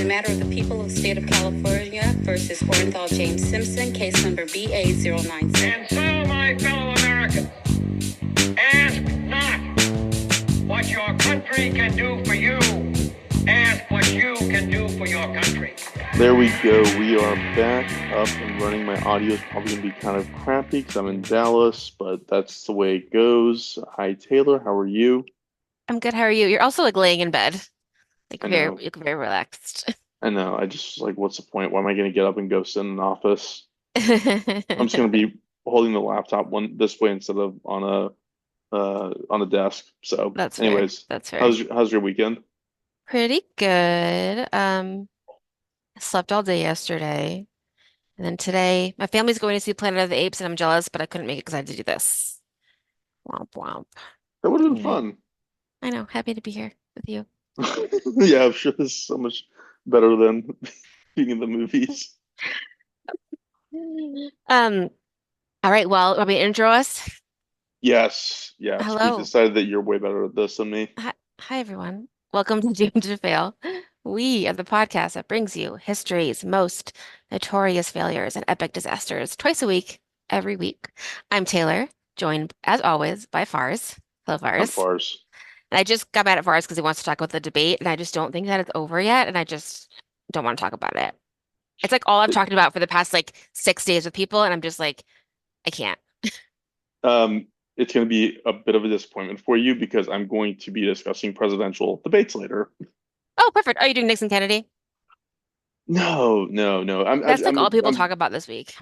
matter of the people of the state of California versus Orenthal James Simpson, case number BA096. And so, my fellow Americans, ask not what your country can do for you. Ask what you can do for your country. There we go. We are back up and running. My audio is probably going to be kind of crappy because I'm in Dallas, but that's the way it goes. Hi, Taylor. How are you? I'm good. How are you? You're also like laying in bed, like I know. very relaxed. I know. I just like, what's the point? Why am I going to get up and go sit in an office? I'm just going to be holding the laptop this way instead of on a desk. So, That's anyways, fair. That's fair. how's your weekend? Pretty good. I slept all day yesterday. And then today, my family's going to see Planet of the Apes, and I'm jealous, but I couldn't make it because I had to do this. Womp womp. That would have been Anyway, fun. I know. Happy to be here with you. Yeah, I'm sure this is so much better than being in the movies. Um, all right, well, want me to intro us? Yes. We Hello. decided that you're way better at this than me. Hi, everyone. Welcome to Doomed to Fail. We are the podcast that brings you history's most notorious failures and epic disasters twice a week, every week. I'm Taylor, joined as always by Fars. Hello, I'm Fars. Fars. And I just got mad at Fars because he wants to talk about the debate, and I just don't think that it's over yet, and I just don't want to talk about it. It's like all I've talked about for the past like 6 days with people, and I'm just like, I can't. It's going to be a bit of a disappointment for you because I'm going to be discussing presidential debates later. Oh, perfect. Are you doing Nixon Kennedy? No. That's like all people talk about this week.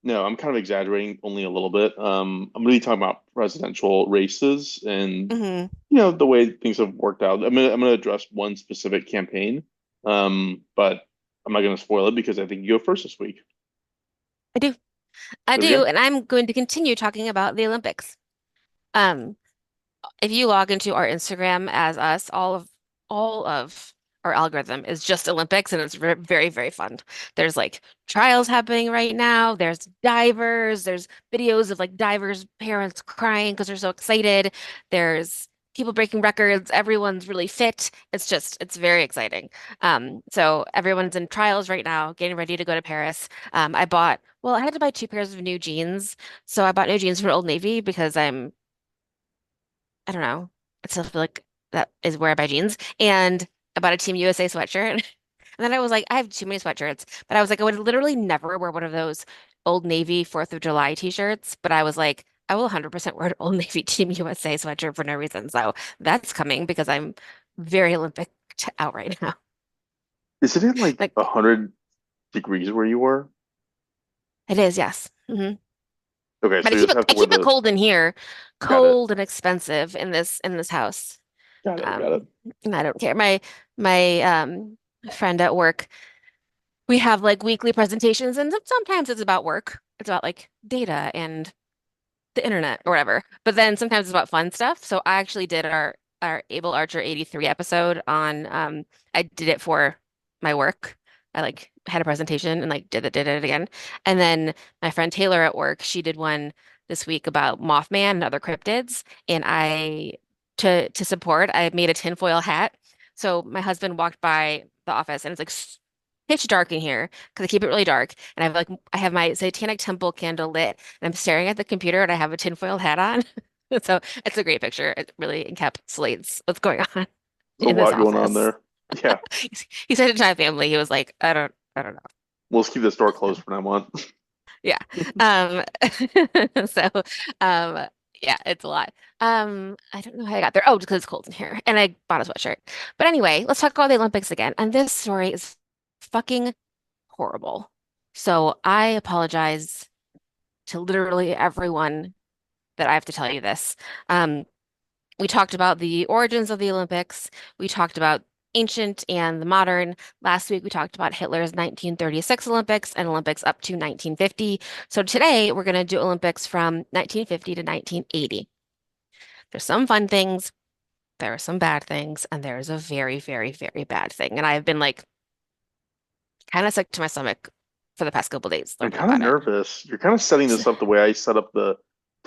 No, I'm kind of exaggerating only a little bit. I'm really talking about presidential races and the way things have worked out. I'm gonna address one specific campaign, but I'm not gonna spoil it because I think you go first this week. I do. I There we do, go. and I'm going to continue talking about the Olympics. Um, if you log into our Instagram as us, all of our algorithm is just Olympics, and it's very, very fun. There's like trials happening right now. There's divers. There's videos of like divers' parents crying because they're so excited. There's people breaking records. Everyone's really fit. It's very exciting. So everyone's in trials right now, getting ready to go to Paris. I had to buy 2 pairs of new jeans. So I bought new jeans from Old Navy because I don't know. I still feel like that is where I buy jeans. And I bought a Team USA sweatshirt. And then I was like, I have too many sweatshirts. But I was like, I would literally never wear one of those Old Navy 4th of July t-shirts. But I was like, I will 100% wear an Old Navy Team USA sweatshirt for no reason. So that's coming because I'm very Olympic out right now. Isn't it like Like 100 degrees where you were? it is, yes. Okay, But so you just have I to wear keep it the. cold in here, Got it. cold and expensive in this house. Got it. Got it. Um, and I don't care. My friend at work, we have like weekly presentations, and sometimes it's about work. It's about like data and the internet or whatever. But then sometimes it's about fun stuff. So I actually did our Able Archer 83 episode on I did it for my work. I like had a presentation and like did it again. And then my friend Taylor at work, she did one this week about Mothman and other cryptids. And to support, I made a tinfoil hat. So my husband walked by the office and it's like pitch dark in here because I keep it really dark. And I have my Satanic Temple candle lit and I'm staring at the computer and I have a tinfoil hat on. So it's a great picture. It really encapsulates what's going on There's a in this lot going on office. there. Yeah. He said it to my family. He was like, I don't know. We'll just keep this door So, closed from now on. yeah. Um, so, um, yeah, it's a lot. I don't know how I got there. Oh, just because it's cold in here. And I bought a sweatshirt. But anyway, let's talk about the Olympics again. And this story is fucking horrible. So I apologize to literally everyone that I have to tell you this. Um, we talked about the origins of the Olympics. We talked about ancient and the modern. Last week, we talked about Hitler's 1936 Olympics and Olympics up to 1950. So today, we're going to do Olympics from 1950 to 1980. There's some fun things, there are some bad things, and there is a very, very, very bad thing. And I've been like kind of sick to my stomach for the past couple days I'm learning kind of about it. nervous. You're kind of setting It's, this up the way I set up the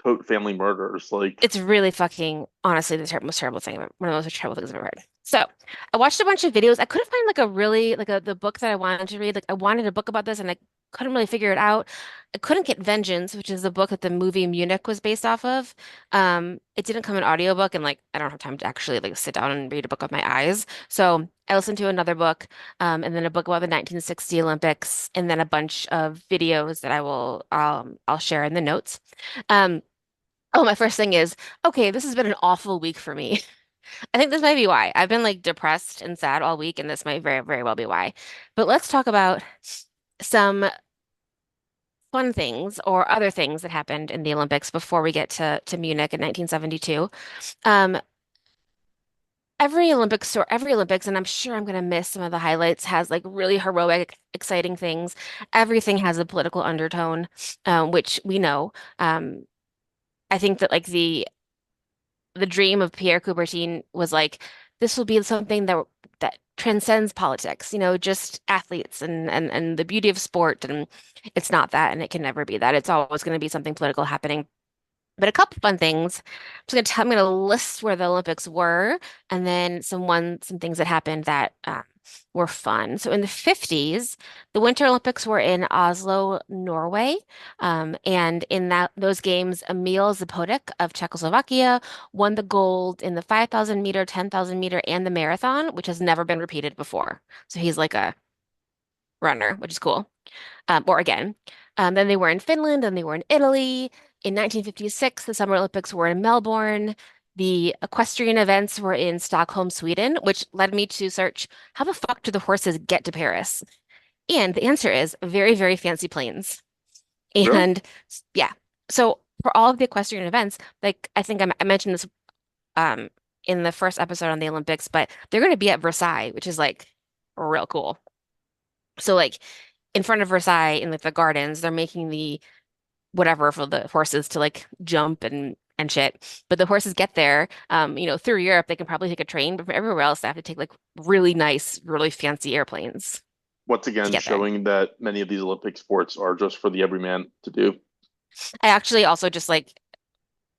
Tote family murders. Like, it's really fucking, honestly, the most terrible thing, one of the most terrible things I've ever heard. So I watched a bunch of videos. I couldn't find like a really like the book that I wanted to read. Like I wanted a book about this and I couldn't really figure it out. I couldn't get Vengeance, which is the book that the movie Munich was based off of. It didn't come in audiobook and like I don't have time to actually like sit down and read a book with my eyes. So I listened to another book, and then a book about the 1960 Olympics, and then a bunch of videos that I'll share in the notes. Um, oh, my first thing is, okay, this has been an awful week for me. I think this might be why. I've been like depressed and sad all week, and this might very, very well be why. But let's talk about some fun things or other things that happened in the Olympics before we get to Munich in 1972. Um, every Olympics, and I'm sure I'm gonna miss some of the highlights, has like really heroic, exciting things. Everything has a political undertone, which we know. I think that like the dream of Pierre Coubertin was like this will be something that transcends politics, just athletes and the beauty of sport, and it's not that, and it can never be that. It's always going to be something political happening. But a couple fun things. I'm gonna list where the Olympics were, and then some things that happened that were fun. So in the 50s, the Winter Olympics were in Oslo, Norway, and in those games, Emil Zapotec of Czechoslovakia won the gold in the 5,000 meter, 10,000 meter, and the marathon, which has never been repeated before. So he's like a runner, which is cool. Or again. Then they were in Finland, and they were in Italy. In 1956, the Summer Olympics were in Melbourne. The equestrian events were in Stockholm, Sweden, which led me to search how the fuck do the horses get to Paris? And the answer is very, very fancy planes. Really? And yeah, so for all of the equestrian events, like I think I mentioned this um, in the first episode on the Olympics, but they're going to be at Versailles, which is like real cool. So like in front of Versailles in like the gardens, they're making the whatever for the horses to like jump and shit. But the horses get there, through Europe, they can probably take a train, but from everywhere else, they have to take like really nice, really fancy airplanes Once to again, get there. showing that many of these Olympic sports are just for the everyman to do. I actually also just like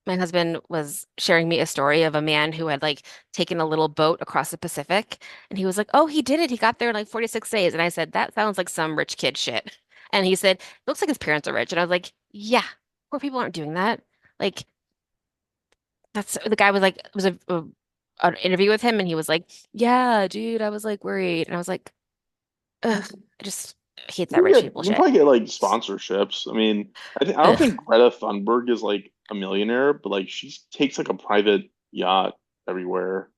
my husband was sharing me a story of a man who had like taken a little boat across the Pacific, and he was like, "Oh, he did it. He got there in like 46 days." And I said, "That sounds like some rich kid shit." And he said, "Looks like his parents are rich." And I was like, "Yeah, poor people aren't doing that." Like that's the guy was like, it was an interview with him, and he was like, "Yeah, dude, I was like worried." And I was like, "Ugh, I just hate that rich people You can shit." probably get like sponsorships. I mean, I don't Ugh. think Greta Thunberg is like a millionaire, but like she takes like a private yacht everywhere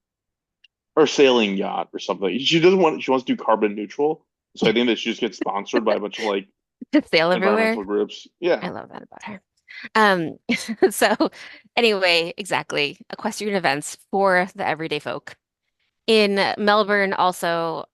or sailing yacht or something. She wants to do carbon neutral. So I think that she just gets sponsored by a bunch of like Just sail everywhere. environmental groups. I Yeah. love that about her. Um, so anyway, exactly. Equestrian events for the everyday folk. In Melbourne, also,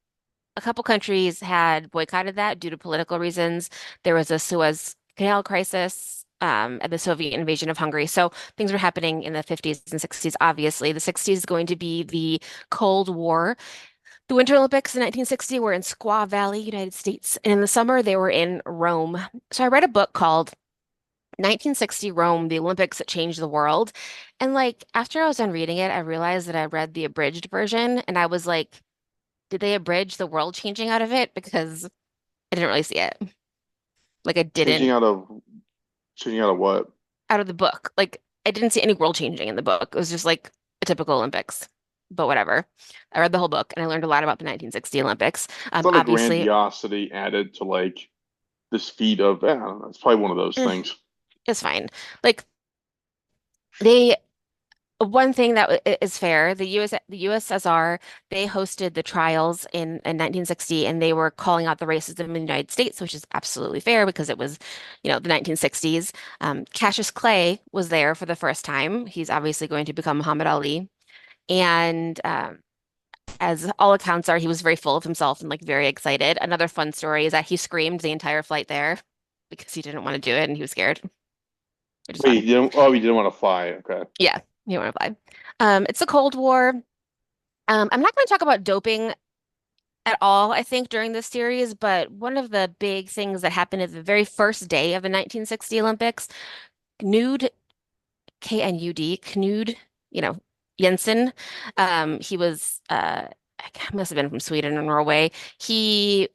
a couple countries had boycotted that due to political reasons. There was a Suez Canal crisis, and the Soviet invasion of Hungary. So things were happening in the 50s and 60s, obviously. The 60s is going to be the Cold War. The Winter Olympics in 1960 were in Squaw Valley, United States. And in the summer, they were in Rome. So I read a book called 1960 Rome, the Olympics that changed the world. And like after I was done reading it, I realized that I read the abridged version and I was like, did they abridge the world changing out of it? Because I didn't really see it. Like I Changing didn't out of changing out of what? out of the book. Like I didn't see any world changing in the book. It was just like a typical Olympics. But whatever. I read the whole book and I learned a lot about the 1960 Olympics. It's not a Obviously, grandiosity added to like this feat of, I don't know, it's probably one of those eh, things. it's fine. Like they one thing that is fair, the USSR, they hosted the trials in 1960 and they were calling out the racism in the United States, which is absolutely fair because it was, the 1960s. Cassius Clay was there for the first time. He's obviously going to become Muhammad Ali. And as all accounts are, he was very full of himself and like very excited. Another fun story is that he screamed the entire flight there because he didn't want to do it and he was scared, which is Wait, fun. you didn't, oh, you didn't want to fly. Okay. Yeah, he didn't want to fly. It's the Cold War. I'm not going to talk about doping at all, I think, during this series, but one of the big things that happened at the very first day of the 1960 Olympics, Knud, Knud, you know, Jensen. He was I must have been from Sweden or Norway. He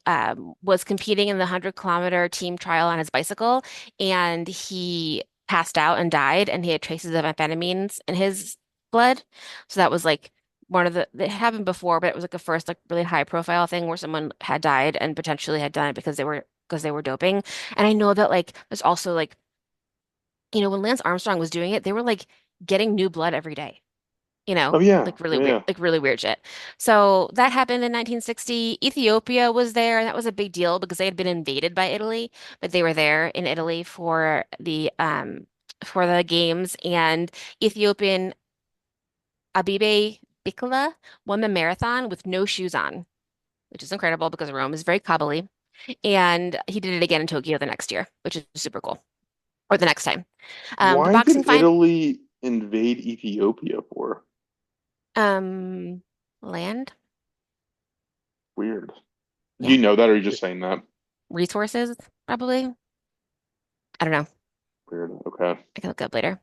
was competing in the 100-kilometer team trial on his bicycle, and he passed out and died, and he had traces of amphetamines in his blood. So that was like one of the it happened before, but it was like the first like really high profile thing where someone had died and potentially had done it because they were doping. And I know that like there's also like when Lance Armstrong was doing it, they were like getting new blood every day, Oh yeah, yeah. like really weird shit. So that happened in 1960. Ethiopia was there, and that was a big deal because they had been invaded by Italy, but they were there in Italy for the games, and Ethiopian Abibe Bikila won the marathon with no shoes on, which is incredible because Rome is very cobbly. And he did it again in Tokyo the next year, which is super cool. Or the next time. The Why boxing did fine Italy invade Ethiopia for? um land, Weird. Do yeah, you know that, or are you just saying that? resources probably. I don't know. Weird. Okay. I can look up later.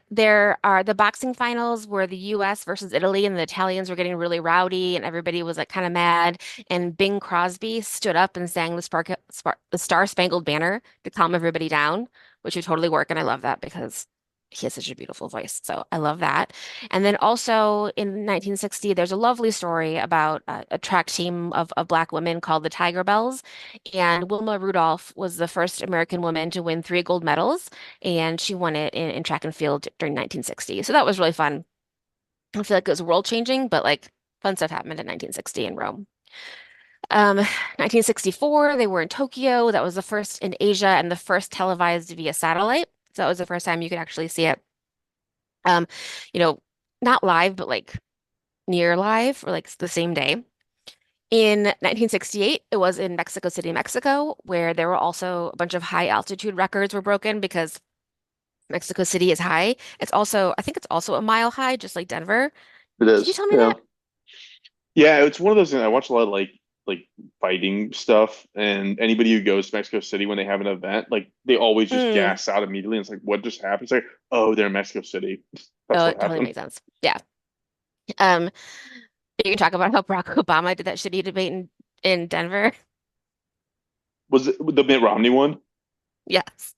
There are the boxing finals where the US versus Italy and the Italians were getting really rowdy and everybody was like kind of mad. And Bing Crosby stood up and sang the Star Spangled Banner to calm everybody down, which would totally work. And I love that because he has such a beautiful voice. So I love that. And then also in 1960, there's a lovely story about a track team of Black women called the Tiger Bells. And Wilma Rudolph was the first American woman to win 3 gold medals, and she won it in track and field during 1960. So that was really fun. I feel like it was world changing, but like fun stuff happened in 1960 in Rome. 1964, they were in Tokyo. That was the first in Asia and the first televised via satellite. So that was the first time you could actually see it. Um, you know, not live, but like near live or like the same day. In 1968, it was in Mexico City, Mexico, where there were also a bunch of high altitude records were broken because Mexico City is high. I think it's also a mile high, just like Denver. It Did you is. tell me Yeah. that? Yeah, it's one of those things. I watch a lot of like fighting stuff, and anybody who goes to Mexico City when they have an event, like they always just Mm. gas out immediately. And it's like, what just happened? It's like, oh, they're in Mexico City. That's Oh, what it totally happened. makes sense. Yeah. Um, you can talk about how Barack Obama did that shitty debate in Denver. Was it the Mitt Romney one? Yes.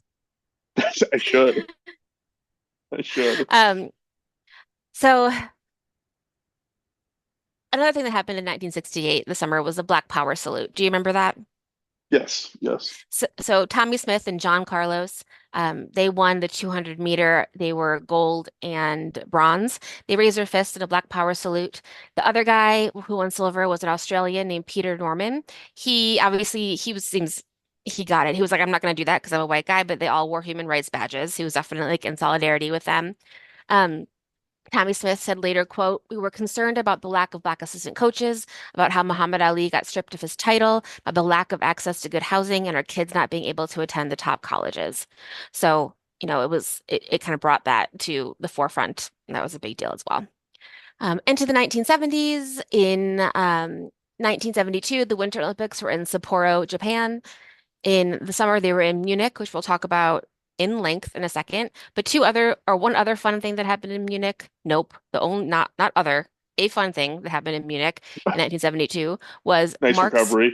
I should. I should. Um, so another thing that happened in 1968, the summer, was the Black Power salute. Do you remember that? Yes, yes. So Tommy Smith and John Carlos, they won the 200 meter. They were gold and bronze. They raised their fist in a Black Power salute. The other guy who won silver was an Australian named Peter Norman. He obviously seems he got it. He was like, I'm not going to do that because I'm a white guy, but they all wore human rights badges. He was definitely like in solidarity with them. Um, Tommy Smith said later, quote, "We were concerned about the lack of black assistant coaches, about how Muhammad Ali got stripped of his title, about the lack of access to good housing, and our kids not being able to attend the top colleges." So, it kind of brought that to the forefront, and that was a big deal as well. Into the 1970s, in 1972, the Winter Olympics were in Sapporo, Japan. In the summer, they were in Munich, which we'll talk about in length in a second. But one other fun thing that happened in Munich. Nope, the only not other. A fun thing that happened in Munich in 1972 was Nice recovery.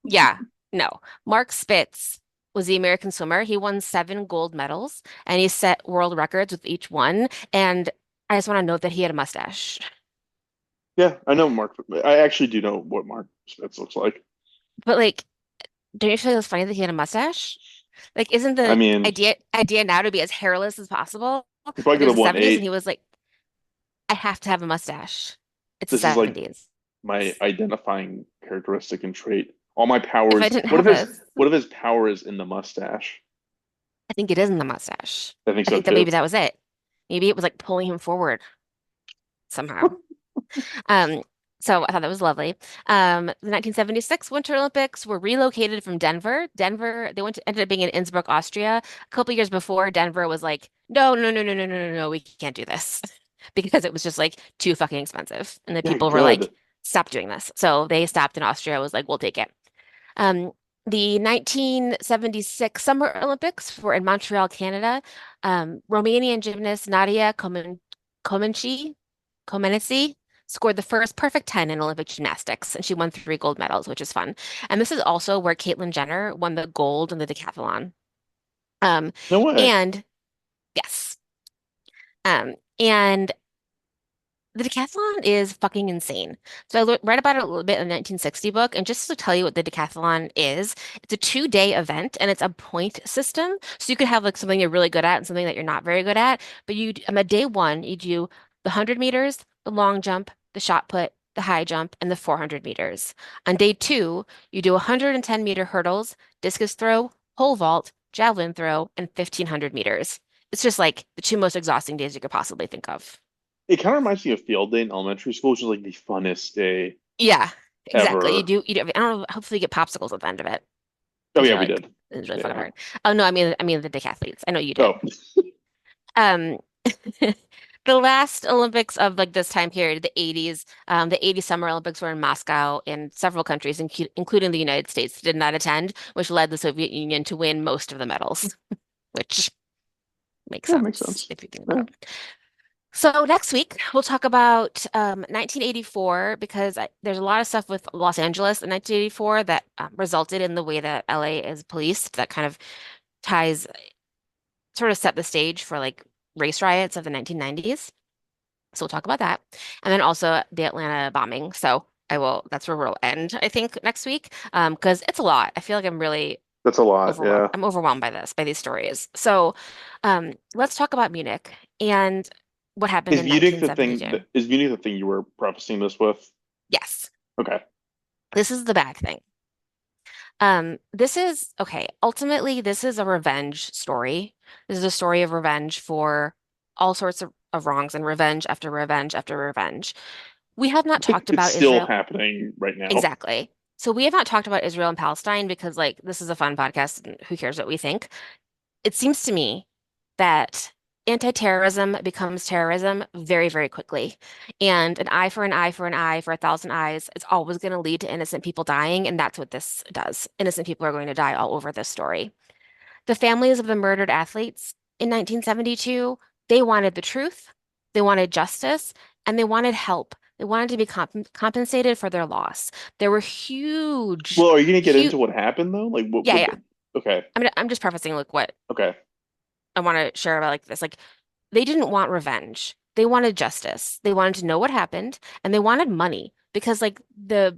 yeah, no, Mark Spitz was the American swimmer. He won 7 gold medals and he set world records with each one. And I just want to note that he had a mustache. Yeah, I know Mark. I actually do know what Mark Spitz looks like. But like, don't you feel it's funny that he had a mustache? Like, isn't I the mean, idea now to be as hairless as possible? he probably But it could was have the won 70s and he eight. was like, I have to have a mustache. It's the This is like 70s. my identifying characteristic and trait. All my If I powers. didn't have this, What if his power is in the mustache? I think it is in the mustache. I think I so think that too. maybe that was it. Maybe it was like pulling him forward somehow. Um, so I thought that was lovely. The 1976 Winter Olympics were relocated from Denver. Ended up being in Innsbruck, Austria. A couple years before, Denver was like, no, no, no, no, no, no, no, no, we can't do this because it was just like too fucking expensive. And the Yeah, people were like, good. stop doing this. So they stopped and Austria was like, we'll take it. Um, the 1976 Summer Olympics were in Montreal, Canada. Romanian gymnast Nadia Comaneci Comenesi scored the first perfect 10 in Olympic gymnastics, and she won 3 gold medals, which is fun. And this is also where Caitlyn Jenner won the gold in the decathlon. Um, No way. and yes, and the decathlon is fucking insane. So read about it a little bit in the 1960 book, and just to tell you what the decathlon is, it's a 2-day event and it's a point system. So you could have like something you're really good at and something that you're not very good at. But on day one, you do the 100 meters, the long jump, the shot put, the high jump, and the 400 meters. On day two, you do 110-meter hurdles, discus throw, pole vault, javelin throw, and 1500 meters. It's just like the 2 most exhausting days you could possibly think of. It kind of reminds me of field day in elementary school, which is like the funnest day Yeah, exactly. ever. I don't know, hopefully you get popsicles at the end of it Oh because yeah, you're we like, did. it's really fucking Yeah. hard. Oh no, I mean the decathletes. I know you did. Oh, Um, the last Olympics of like this time period, the 80s Summer Olympics were in Moscow and several countries, including the United States, did not attend, which led the Soviet Union to win most of the medals, which makes yeah, makes sense sense. if you think Yeah. about it. So next week we'll talk about 1984 because there's a lot of stuff with Los Angeles in 1984 that resulted in the way that LA is policed that kind of ties sort of set the stage for like race riots of the 1990s. So we'll talk about that, and then also the Atlanta bombing. So that's where we'll end, I think, next week because it's a lot. I feel like I'm really That's a lot. overwhelmed. Yeah. I'm overwhelmed by these stories. So let's talk about Munich and what happened in 1972. Is Munich the thing you were prefacing this with? Yes, Okay. this is the bad thing. This is okay. Ultimately, this is a revenge story. This is a story of revenge for all sorts of wrongs and revenge after revenge after revenge. We have not talked It's about still Israel happening right now. exactly. So we have not talked about Israel and Palestine because like this is a fun podcast and who cares what we think. It seems to me that anti-terrorism becomes terrorism very, very quickly. And an eye for an eye for an eye for 1,000 eyes, it's always going to lead to innocent people dying. And that's what this does. Innocent people are going to die all over this story. The families of the murdered athletes in 1972, they wanted the truth, they wanted justice, and they wanted help. They wanted to be compensated for their loss. There were huge, Well, are you gonna get huge, into what happened though? Like yeah, yeah. okay. I'm just prefacing like what Okay. I want to share about like this. Like they didn't want revenge. They wanted justice. They wanted to know what happened and they wanted money because like their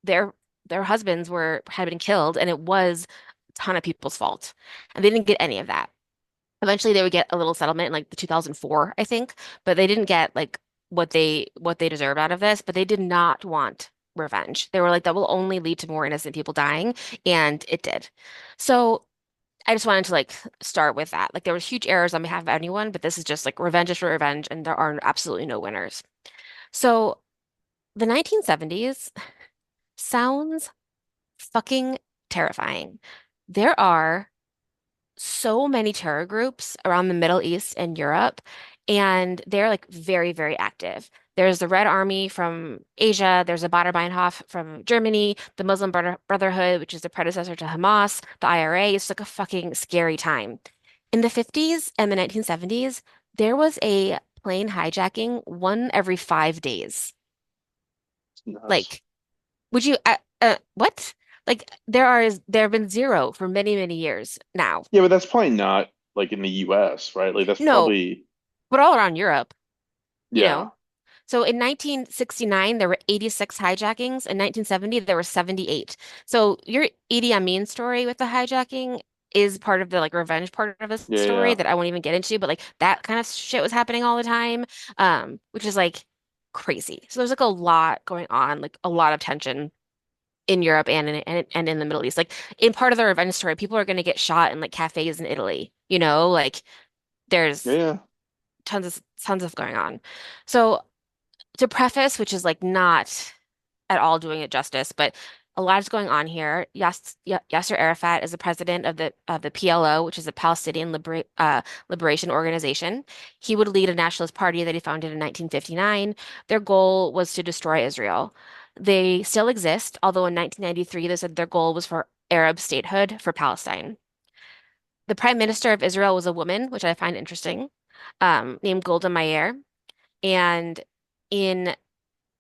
their husbands had been killed and it was a ton of people's fault. And they didn't get any of that. Eventually they would get a little settlement in like the 2004, I think, but they didn't get like what they deserved out of this, but they did not want revenge. They were like that will only lead to more innocent people dying, and it did. So I just wanted to like start with that. Like there was huge errors on behalf of anyone, but this is just like revenge is for revenge, and there are absolutely no winners. So the 1970s sounds fucking terrifying. There are so many terror groups around the Middle East and Europe, and they're like very, very active. There's the Red Army from Asia, there's the Baader Meinhof from Germany, the Muslim Brotherhood, which is the predecessor to Hamas, the IRA. It's like a fucking scary time. In the 50s and the 1970s, there was a plane hijacking one every 5 days. It's nuts. Like, would you, what? Like, there have been zero for many, many years now. Yeah, but that's probably not like in the US, right? Like that's No, probably but all around Europe, you yeah. know? So in 1969, there were 86 hijackings. In 1970, there were 78. So your Idi Amin story with the hijacking is part of the like revenge part of the Yeah, story yeah. that I won't even get into, but like that kind of shit was happening all the time, which is like crazy. So there's like a lot going on, like a lot of tension in Europe and in the Middle East. Like in part of the revenge story, people are going to get shot in like cafes in Italy, like Yeah, there's yeah. tons of going on. So to preface, which is like not at all doing it justice, but a lot is going on here. Yasser Arafat is the president of the PLO, which is the Palestinian Liberation Organization. He would lead a nationalist party that he founded in 1959. Their goal was to destroy Israel. They still exist, although in 1993 they said their goal was for Arab statehood for Palestine. The prime minister of Israel was a woman, which I find interesting, named Golda Meir. And in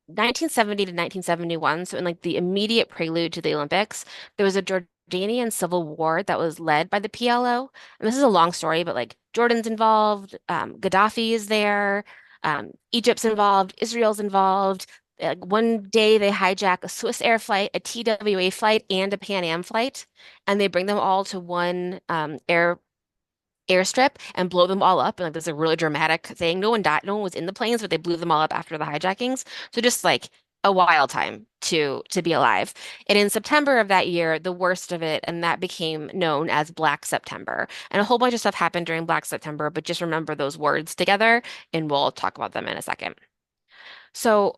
1970 to 1971, so in like the immediate prelude to the Olympics, there was a Jordanian civil war that was led by the PLO. And this is a long story, but like Jordan's involved, Gaddafi is there, Egypt's involved, Israel's involved. Like one day they hijack a Swiss Air flight, a TWA flight, and a Pan Am flight, and they bring them all to one airstrip and blow them all up. And like this is a really dramatic thing. No one died, no one was in the planes, but they blew them all up after the hijackings. So just like a wild time to be alive. And in September of that year, the worst of it, and that became known as Black September. And a whole bunch of stuff happened during Black September, but just remember those words together, and we'll talk about them in a second. So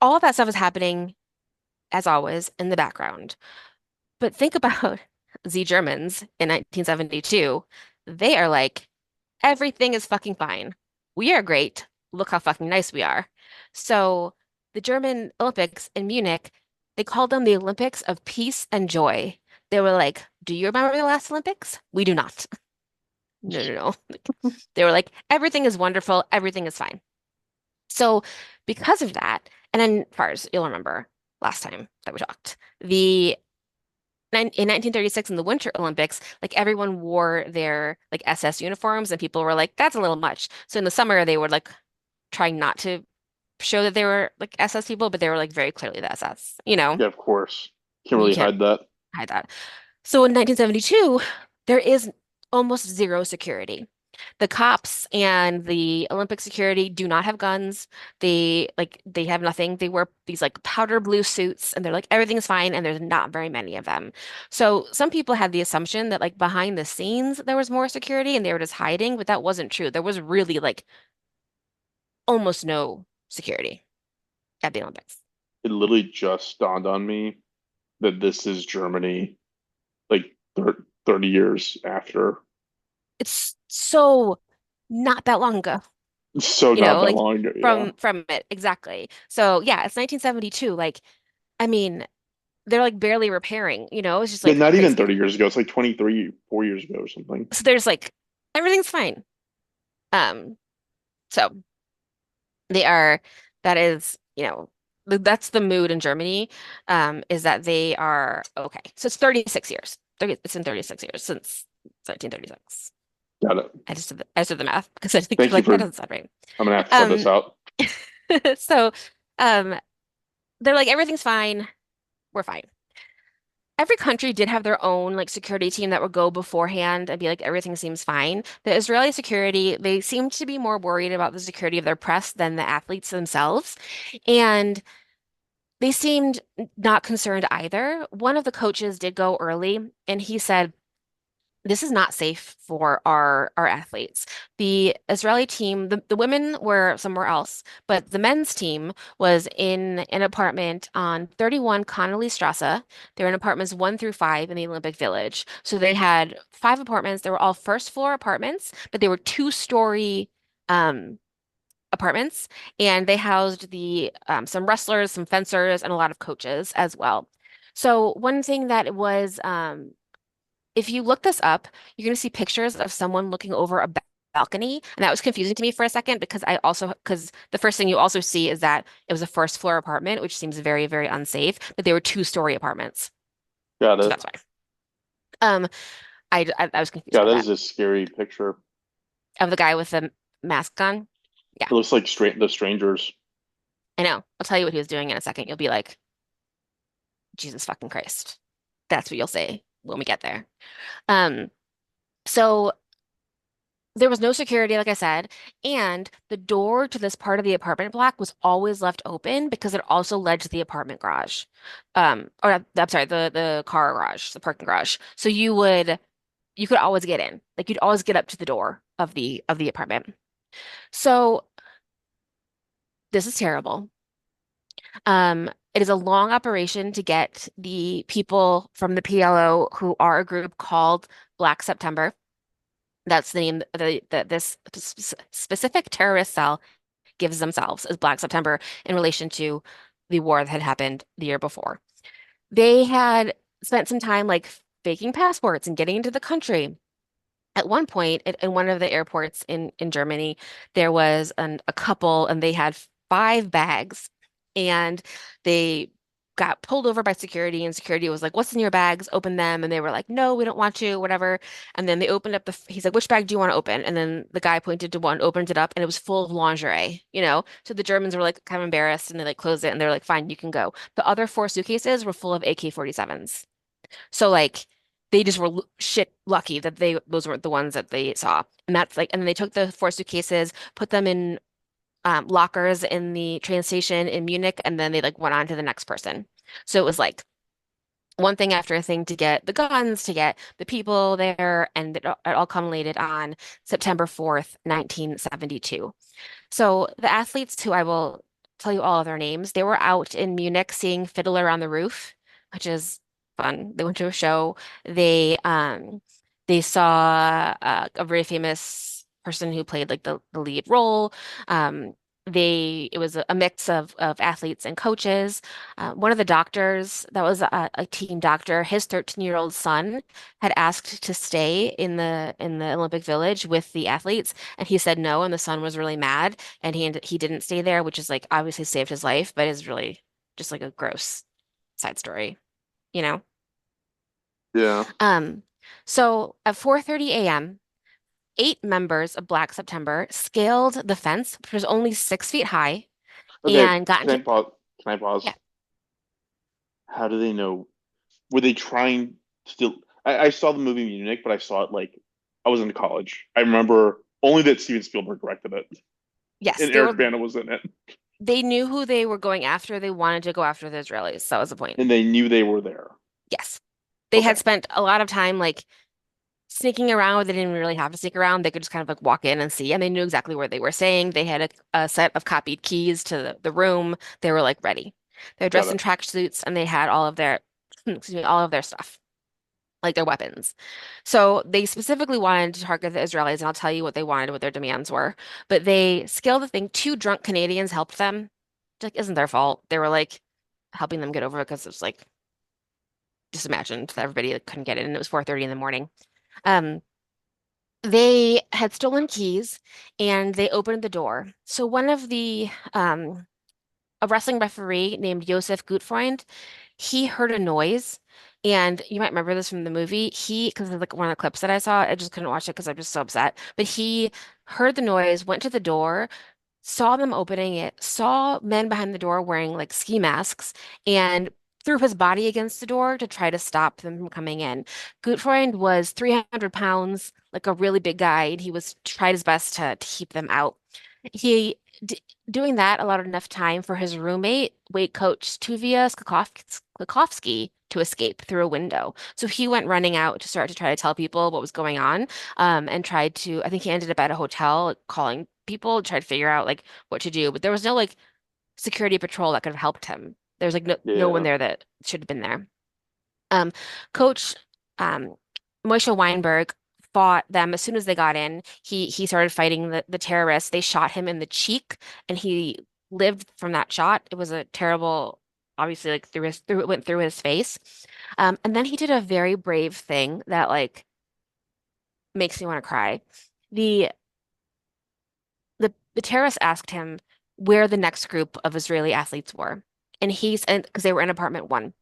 all of that stuff is happening, as always, in the background. But think about the Germans in 1972. They are like, everything is fucking fine. We are great. Look how fucking nice we are. So the German Olympics in Munich, they called them the Olympics of peace and joy. They were like, do you remember the last Olympics? We do not. No, no, no. They were like, everything is wonderful. Everything is fine. So because of that, and then Fars, you'll remember last time that we talked, in 1936 in the Winter Olympics, like everyone wore their like SS uniforms, and people were like, "That's a little much." So in the summer, they were like trying not to show that they were like SS people, but they were like very clearly the SS. Yeah, of course. Can't You really can't hide that. hide that. So in 1972, there is almost zero security. The cops and the Olympic security do not have guns. They have nothing. They wear these like powder blue suits, and they're like everything's fine, and there's not very many of them. So some people had the assumption that like behind the scenes there was more security and they were just hiding, but that wasn't true. There was really like almost no security at the Olympics. It literally just dawned on me that this is Germany, like 30 years after. It's so not that long ago, So not that like long ago. Yeah. from it exactly. So yeah, it's 1972. Like, I mean, they're like barely repairing, it's just Yeah, like not even crazy. 30 years ago. It's like 23, 4 years ago or something. So there's like everything's fine. Um, so they are that is, that's the mood in Germany, is that they are okay. So it's 36 years. It's in 36 years since 1936. Got it. I just did the math because I think Thank you like that for, doesn't sound right. I'm gonna have to sub this Um, out. so um, they're like everything's fine. We're fine. Every country did have their own like security team that would go beforehand and be like, everything seems fine. The Israeli security, they seemed to be more worried about the security of their press than the athletes themselves. And they seemed not concerned either. One of the coaches did go early, and he said, this is not safe for our athletes. The Israeli team, the women were somewhere else, but the men's team was in an apartment on 31 Connolly Strasse. They were in apartments 1 through 5 in the Olympic Village. So they had 5 apartments. They were all first floor apartments, but they were 2-story um, apartments, and they housed the some wrestlers, some fencers, and a lot of coaches as well. So one thing that was if you look this up, you're going to see pictures of someone looking over a balcony. And that was confusing to me for a second because the first thing you also see is that it was a first floor apartment, which seems very, very unsafe, but they were 2-story apartments. Got So it. that's why. Um, I was confused Yeah, by that that. is a scary picture. Of the guy with the mask on. Yeah, It looks like the strangers. I know. I'll tell you what he was doing in a second. You'll be like, Jesus fucking Christ. That's what you'll say when we get there. Um, so there was no security, like I said, and the door to this part of the apartment block was always left open because it also led to the apartment garage. Or I'm sorry, the car garage, the parking garage. So you could always get in. Like you'd always get up to the door of the apartment. So this is terrible. It is a long operation to get the people from the PLO, who are a group called Black September. That's the name that this specific terrorist cell gives themselves as Black September in relation to the war that had happened the year before. They had spent some time like faking passports and getting into the country. At one point, in one of the airports in Germany, there was a couple, and they had 5 bags, and they got pulled over by security, and security was like, "What's in your bags? Open them." And they were like, "No, we don't want to, whatever." And then they opened up he's like, "Which bag do you want to open?" And then the guy pointed to one, opened it up, and it was full of lingerie, you know? So the Germans were like kind of embarrassed, and they like closed it, and they're like, "Fine, you can go." The other 4 suitcases were full of AK-47s. So like they just were shit lucky that those weren't the ones that they saw. And that's like, and then they took the 4 suitcases, put them in lockers in the train station in Munich, and then they like went on to the next person. So it was like one thing after a thing to get the guns, to get the people there, and it all culminated on September 4th, 1972. So the athletes, who I will tell you all of their names, they were out in Munich seeing Fiddler on the Roof, which is fun. They went to a show. They saw a very famous person who played like the lead role. Um, it was a mix of athletes and coaches. One of the doctors, that was a team doctor, his 13-year-old son had asked to stay in the Olympic Village with the athletes, and he said no, and the son was really mad, and he didn't stay there, which is like obviously saved his life, but is really just like a gross side story, you know? Yeah. Um, so at 4:30 a.m., 8 members of Black September scaled the fence, which was only 6 feet high, Okay. and got Can I into, pause? Can I pause? yeah, How do they know? Were they trying still? I saw the movie Munich, but I saw it like I was in college. I remember only that Steven Spielberg directed it yes, and Eric Bana was in it, they knew who they were going after. They wanted to go after the Israelis. That was the point. and they knew they were there. Yes. They had Okay, spent a lot of time like sneaking around where they didn't really have to sneak around. They could just kind of like walk in and see, and they knew exactly where they were staying. They had a set of copied keys to the room. They were like ready. They were got dressed in it. tracksuits, and they had all of their, excuse me, all of their stuff, like their weapons. So they specifically wanted to target the Israelis, and I'll tell you what they wanted, what their demands were. But they scaled the thing. 2 drunk Canadians helped them. Like, isn't their fault. They were like helping them get over it because it was like, just imagine that everybody like, couldn't get in, and it was 4:30 in the morning. Um, they had stolen keys, and they opened the door. So one of a wrestling referee named Josef Gutfreund, he heard a noise. And you might remember this from the movie. Because of like one of the clips that I saw, I just couldn't watch it because I'm just so upset. But he heard the noise, went to the door, saw them opening it, saw men behind the door wearing like ski masks, and threw his body against the door to try to stop them from coming in. Gutfreund was 300 pounds, like a really big guy, and he was tried his best to keep them out. He d Doing that allowed enough time for his roommate, weight coach Tuvia Skakowski, to escape through a window. So he went running out to start to try to tell people what was going on, and tried to. I think he ended up at a hotel like, calling people, tried to figure out like what to do. But there was no like security patrol that could have helped him. There's like no one Yeah. there that should have been there. Um, Coach um, Moshe Weinberg fought them as soon as they got in. He started fighting the terrorists. They shot him in the cheek, and he lived from that shot. It was a terrible, obviously, like it went through his face. And then he did a very brave thing that like makes me want to cry. The the terrorists asked him where the next group of Israeli athletes were, and he's and because they were in apartment 1.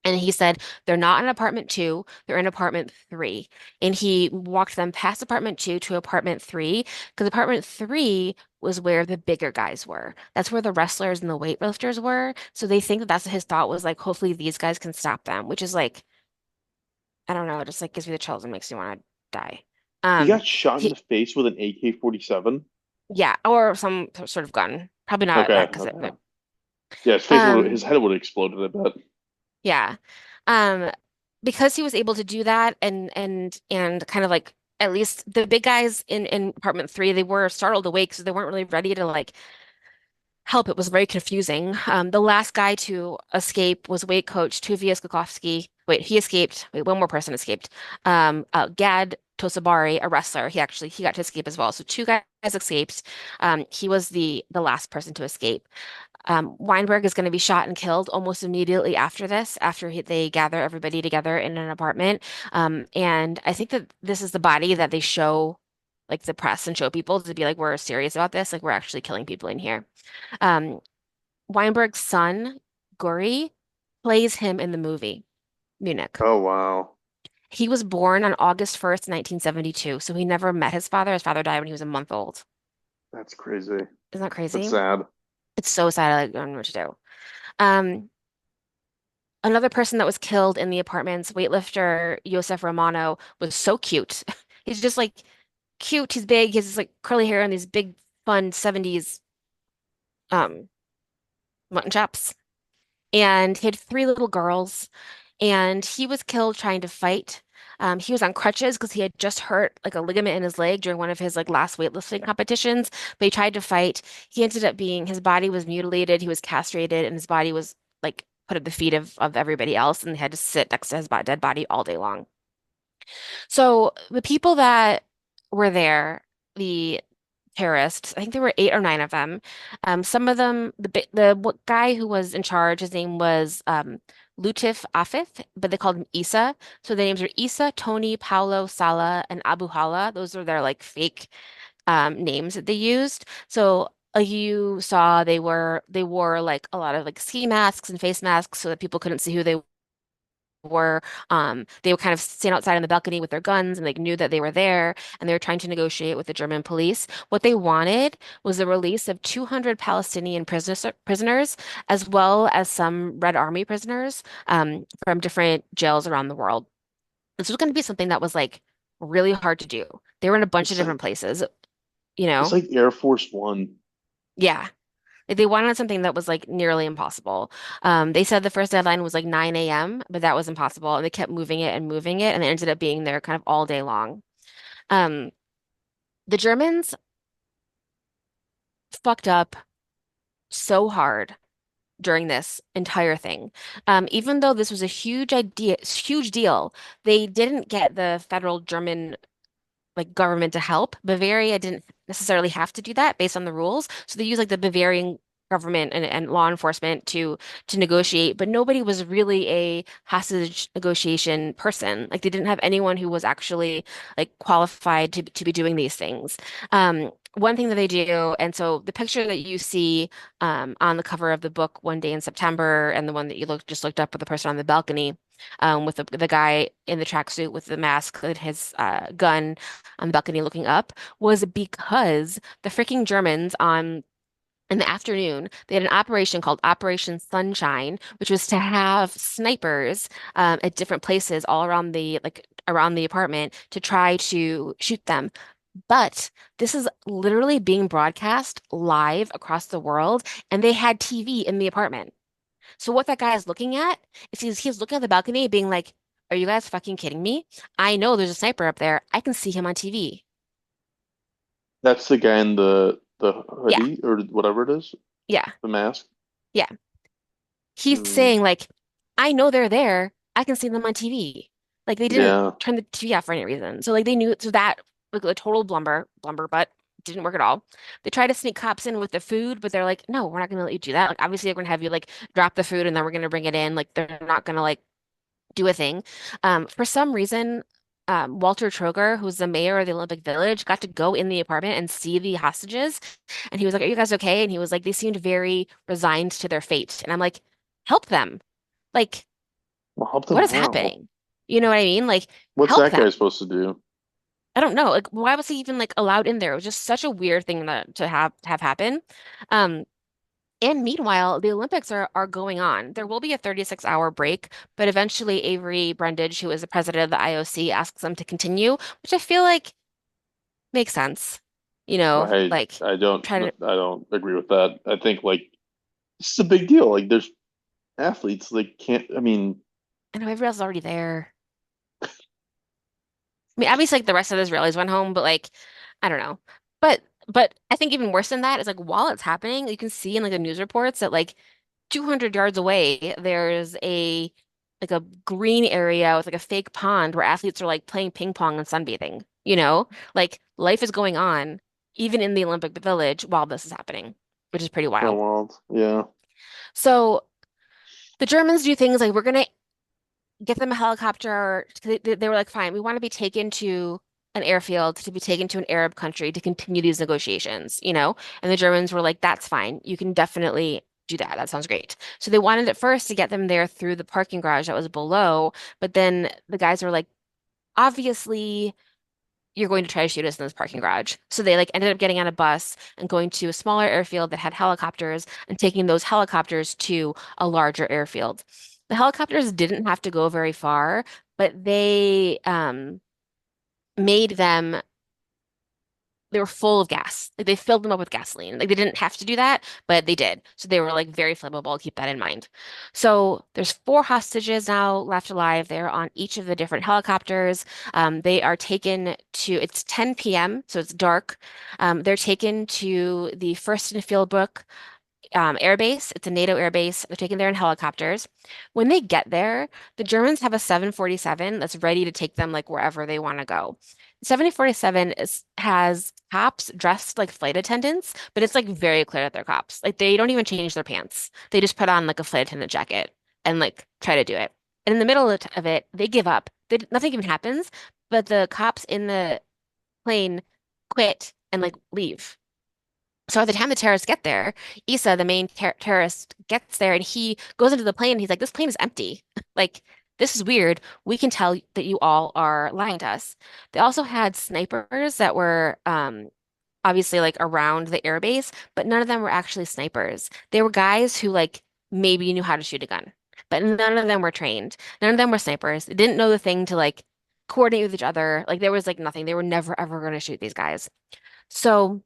And he said, they're not in apartment 2, they're in apartment 3. And he walked them past apartment 2 to apartment 3, because apartment 3 was where the bigger guys were. That's where the wrestlers and the weightlifters were. So they think that that's what his thought was like, hopefully these guys can stop them, which is like, I don't know, it just like gives me the chills and makes me want to die. He Um, got shot in the he, face with an AK-47. yeah, or some sort of gun. Probably not Okay, that because okay. it, Yeah, his um, head would have exploded, I bet. yeah. Um, because he was able to do that and kind of like at least the big guys in apartment 3, they were startled awake, so they weren't really ready to like help. It was very confusing. The last guy to escape was weight coach Tuvia Skakowski. Wait, he escaped. Wait, one more person escaped. Gad Tosabari, a wrestler. He got to escape as well. So 2 guys escaped. He was the last person to escape. Weinberg is going to be shot and killed almost immediately after this, after they gather everybody together in an apartment. And I think that this is the body that they show like the press and show people to be like, we're serious about this. Like we're actually killing people in here. Um, Weinberg's son, Guri, plays him in the movie Munich. Oh wow, He was born on August 1st, 1972, so he never met his father. His father died when he was a month old. that's crazy. Isn't that That's crazy? sad. It's so sad. I don't know what to do. Um, Another person that was killed in the apartments, weightlifter Yosef Romano, was so cute. He's just like cute. He's big. He has this like curly hair and these big, fun 70s um mutton chops. And he had three little girls, and he was killed trying to fight. He was on crutches because he had just hurt like a ligament in his leg during one of his like last weightlifting competitions. But he tried to fight. He ended up being his body was mutilated, he was castrated, and his body was like put at the feet of everybody else, and they had to sit next to his dead body all day long. So the people that were there, the terrorists, I think there were 8 or 9 of them. Some of them, guy who was in charge, his name was Lutif Afif, but they called him Isa. So the names are Isa, Tony, Paulo, Salah, and Abu Hala. Those are their like fake names that they used. So you saw they wore like a lot of like ski masks and face masks so that people couldn't see who were. They were kind of sitting outside on the balcony with their guns and they knew that they were there and they were trying to negotiate with the German police. What they wanted was the release of 200 Palestinian prisoners, as well as some Red Army prisoners from different jails around the world. This was going to be something that was like really hard to do. They were in a bunch of It's like different places, you it's know? like Air Force One. Yeah. Like, they wanted something that was like nearly impossible. They said the first deadline was like 9 a.m., but that was impossible. And they kept moving it, and it ended up being there kind of all day long. Um, the Germans fucked up so hard during this entire thing. Even though this was a huge deal, they didn't get the federal German like government to help. Bavaria didn't necessarily have to do that based on the rules. So they used like the Bavarian government and law enforcement to negotiate, but nobody was really a hostage negotiation person. Like they didn't have anyone who was actually like qualified to be doing these things. One thing that they do, and so the picture that you see on the cover of the book One Day in September, and the one that you just looked up with the person on the balcony, with the guy in the tracksuit with the mask and his gun on the balcony looking up, was because the freaking Germans on in the afternoon, they had an operation called Operation Sunshine, which was to have snipers at different places all around around the apartment to try to shoot them. But this is literally being broadcast live across the world, and they had TV in the apartment. So what that guy is looking at is he's looking at the balcony being like, "Are you guys fucking kidding me? I know there's a sniper up there. I can see him on TV." That's the guy in the Yeah, hoodie or whatever it is, yeah, the mask. yeah. He's Mm, saying like, "I know they're there. I can see them on TV." Like they didn't yeah. turn the TV off for any reason. So like they knew so that like a total blumber, but didn't work at all. They tried to sneak cops in with the food, but they're like, "No, we're not gonna let you do that. Like obviously they're gonna have you like drop the food and then we're gonna bring it in. Like they're not gonna like do a thing." For some reason, Walter Troger, who's the mayor of the Olympic Village, got to go in the apartment and see the hostages. And he was like, "Are you guys okay?" And he was like, "They seemed very resigned to their fate." And I'm like, "Help them. Like, Well, help what them is how? happening?" You know what I mean? Like, What's help that guy them. supposed to do? I don't know. Like, why was he even like allowed in there? It was just such a weird thing to have happen. Um, And meanwhile, the Olympics are going on. There will be a 36-hour break, but eventually Avery Brundage, who is the president of the IOC, asks them to continue, which I feel like makes sense. I Like I don't try to, I don't agree with that. I think like this is a big deal. Like there's athletes like can't. I mean, I know everybody else is already there. I mean, obviously like the rest of the Israelis went home, but like I don't know. But I think even worse than that is like while it's happening, you can see in like the news reports that like 200 yards away, there's a like a green area with like a fake pond where athletes are like playing ping pong and sunbathing, you know? Like life is going on even in the Olympic Village while this is happening, which is pretty so wild. wild. Yeah. So the Germans do things like we're gonna get them a helicopter. They were like, fine, we want to be taken to an airfield to be taken to an Arab country to continue these negotiations, you know? And the Germans were like, that's fine. You can definitely do that. That sounds great. So they wanted at first to get them there through the parking garage that was below, but then the guys were like, obviously you're going to try to shoot us in this parking garage. So they like ended up getting on a bus and going to a smaller airfield that had helicopters and taking those helicopters to a larger airfield. The helicopters didn't have to go very far, but they made them they were full of gas. Like they filled them up with gasoline. Like they didn't have to do that, but they did. So they were like very flammable. Keep that in mind. So there's four hostages now left alive. They're on each of the different helicopters. They are taken to, it's 10 p.m., so it's dark. They're taken to the Fürstenfeldbruck air base. It's a NATO air base. They're taken there in helicopters. When they get there, the Germans have a 747 that's ready to take them like wherever they want to go. 747 has cops dressed like flight attendants, but it's like very clear that they're cops. Like they don't even change their pants. They just put on like a flight attendant jacket and like try to do it. And in the middle of it, they give up. Nothing even happens, but the cops in the plane quit and like leave. So at the time the terrorists get there, Issa, the main terrorist, gets there and he goes into the plane and he's like, this plane is empty. Like, this is weird. We can tell that you all are lying to us. They also had snipers that were obviously like around the airbase, but none of them were actually snipers. They were guys who like maybe knew how to shoot a gun, but none of them were trained. None of them were snipers. They didn't know the thing to like coordinate with each other. Like there was like nothing. They were never ever going to shoot these guys. So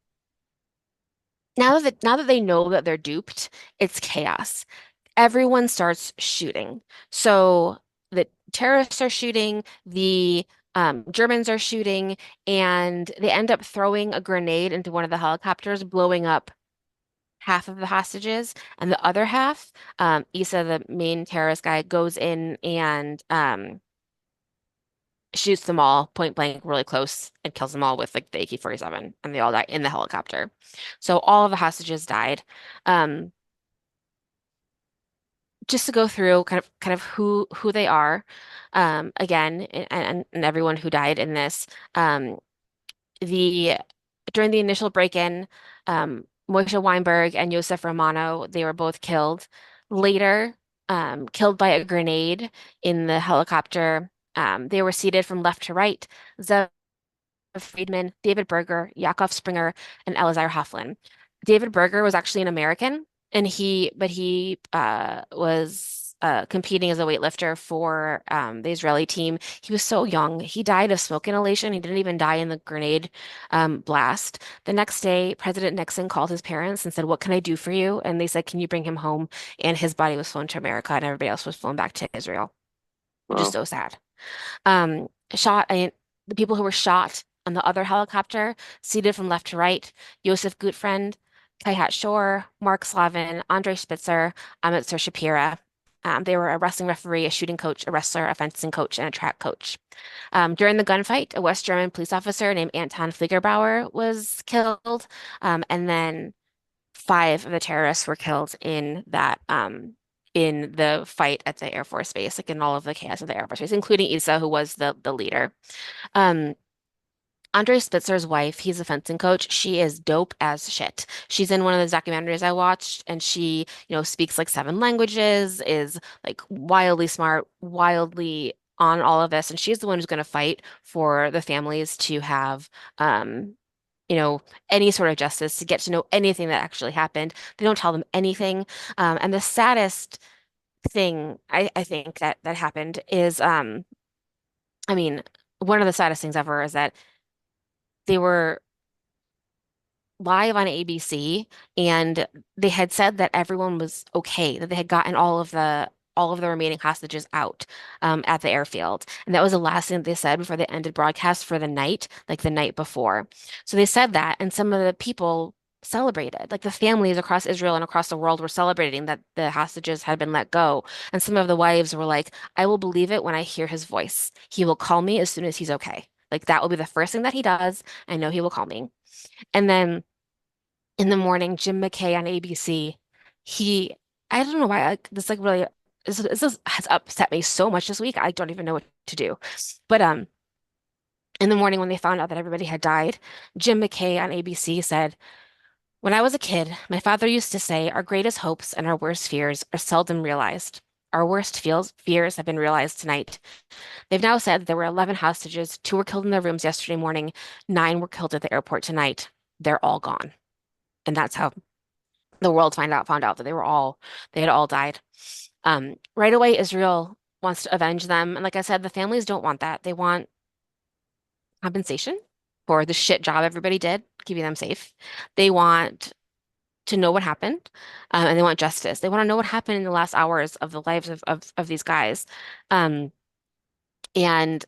now that they know that they're duped, it's chaos. Everyone starts shooting. So the terrorists are shooting, the Germans are shooting, and they end up throwing a grenade into one of the helicopters, blowing up half of the hostages, and the other half, Issa, the main terrorist guy, goes in and shoots them all point blank really close and kills them all with like the AK-47 and they all die in the helicopter. So all of the hostages died. Um, just to go through kind of who they are, again, and everyone who died in this. Um, the During the initial break-in, Moshe Weinberg and Yosef Romano, they were both killed. Later, killed by a grenade in the helicopter. They were seated from left to right. Zev Friedman, David Berger, Yakov Springer, and Elazar Hoflin. David Berger was actually an American, and he was competing as a weightlifter for the Israeli team. He was so young. He died of smoke inhalation. He didn't even die in the grenade blast. The next day, President Nixon called his parents and said, "What can I do for you?" And they said, "Can you bring him home?" And his body was flown to America, and everybody else was flown back to Israel, which is Wow. so sad. Um, shot, I, the people who were shot on the other helicopter, seated from left to right, Yosef Gutfried, Kaihat Shor, Mark Slavin, Andre Spitzer, Amit Sir Shapira. They were a wrestling referee, a shooting coach, a wrestler, a fencing coach, and a track coach. During the gunfight, a West German police officer named Anton Fliegerbauer was killed, and then five of the terrorists were killed in the fight at the Air Force Base, like in all of the chaos of the Air Force Base, including Issa, who was the leader. Um, Andre Spitzer's wife, he's a fencing coach. She is dope as shit. She's in one of the documentaries I watched, and she, speaks like seven languages, is like wildly smart, wildly on all of this, and she's the one who's going to fight for the families to have, you know, any sort of justice, to get to know anything that actually happened. They don't tell them anything. And the saddest thing I think that happened is, I mean, one of the saddest things ever is that they were live on ABC and they had said that everyone was okay, that they had gotten all of the remaining hostages out at the airfield. And that was the last thing they said before they ended broadcast for the night, like the night before. So they said that, and some of the people celebrated, like the families across Israel and across the world were celebrating that the hostages had been let go. And some of the wives were like, I will believe it when I hear his voice. He will call me as soon as he's okay. Like that will be the first thing that he does. I know he will call me. And then in the morning, Jim McKay on ABC, he, I don't know why, like, this like really, this has upset me so much this week. I don't even know what to do. But In the morning when they found out that everybody had died, Jim McKay on ABC said, "When I was a kid, my father used to say our greatest hopes and our worst fears are seldom realized. Our worst fears have been realized tonight. They've now said that there were 11 hostages. 2 were killed in their rooms yesterday morning. 9 were killed at the airport tonight. They're all gone." And that's how the world found out that they had all died. Right away, Israel wants to avenge them. And like I said, the families don't want that. They want compensation for the shit job everybody did, keeping them safe. They want to know what happened, and they want justice. They want to know what happened in the last hours of the lives of these guys. Um, and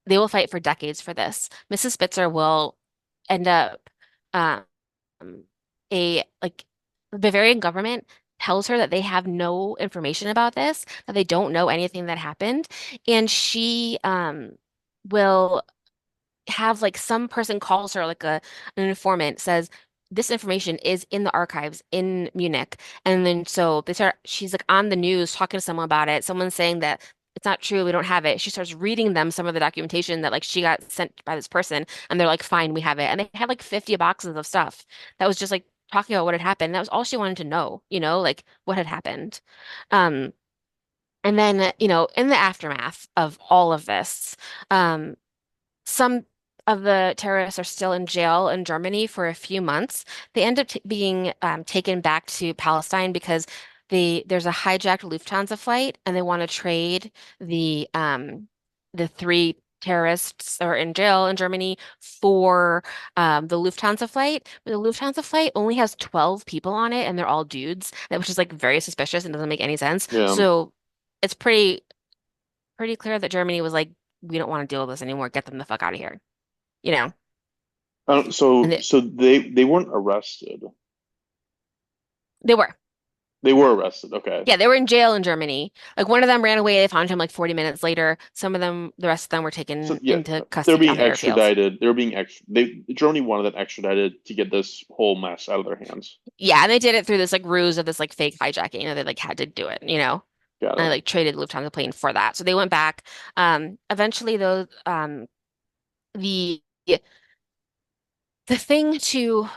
they will fight for decades for this. Mrs. Spitzer will end up um, a like the Bavarian government tells her that they have no information about this, that they don't know anything that happened, and she will have like some person calls her like an informant says this information is in the archives in Munich, and then so she's like on the news talking to someone about it, someone's saying that it's not true, we don't have it. She starts reading them some of the documentation that like she got sent by this person, and they're like, fine, we have it. And they had like 50 boxes of stuff that was just like talking about what had happened. That was all she wanted to know, like what had happened. um and then in the aftermath of all of this, um some of the terrorists are still in jail in Germany for a few months. They end up t being taken back to Palestine because there's a hijacked Lufthansa flight, and they want to trade the 3 terrorists that are in jail in Germany for the Lufthansa flight. But the Lufthansa flight only has 12 people on it, and they're all dudes, which is like very suspicious and doesn't make any sense. Yeah. So it's pretty clear that Germany was like, we don't want to deal with this anymore. Get them the fuck out of here. You know, and So they weren't arrested. they were. They were arrested. Okay. Yeah, they were in jail in Germany. Like one of them ran away. They found him like 40 minutes later. Some of them, the rest of them were So taken yeah, into they're custody on being the airfields. extradited. They're being Germany wanted them extradited to get this whole mess out of their hands. Yeah, and they did it through this like ruse of this like fake hijacking. They like had to do it, Got and it. like traded Lufthansa plane for that. So they went back. Eventually though, the the thing to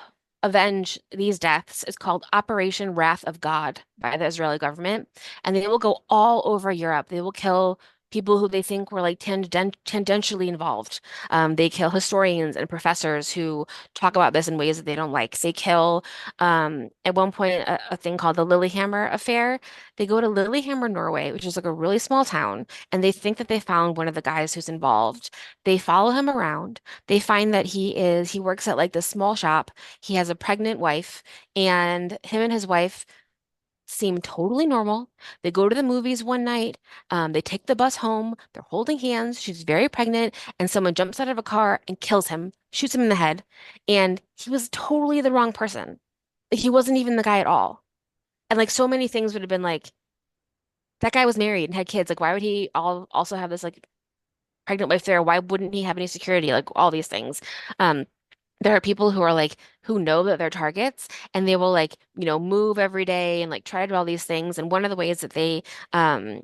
avenge these deaths is called Operation Wrath of God by the Israeli government. And they will go all over Europe. They will kill people who they think were like tangentially involved. They kill historians and professors who talk about this in ways that they don't like. They kill, at one point, a thing called the Lillehammer affair. They go to Lillehammer, Norway, which is like a really small town, and they think that they found one of the guys who's involved. They follow him around. They find that he works at like this small shop. He has a pregnant wife, and him and his wife seem totally normal. They go to the movies one night. They take the bus home. They're holding hands. She's very pregnant, and someone jumps out of a car and kills him, shoots him in the head. And he was totally the wrong person. He wasn't even the guy at all. And like so many things would have been like, that guy was married and had kids. Like, why would he also have this like pregnant wife there? Why wouldn't he have any security? Like all these things. Um, there are people who are like who know that they're targets, and they will like move every day and like try to do all these things. And one of the ways um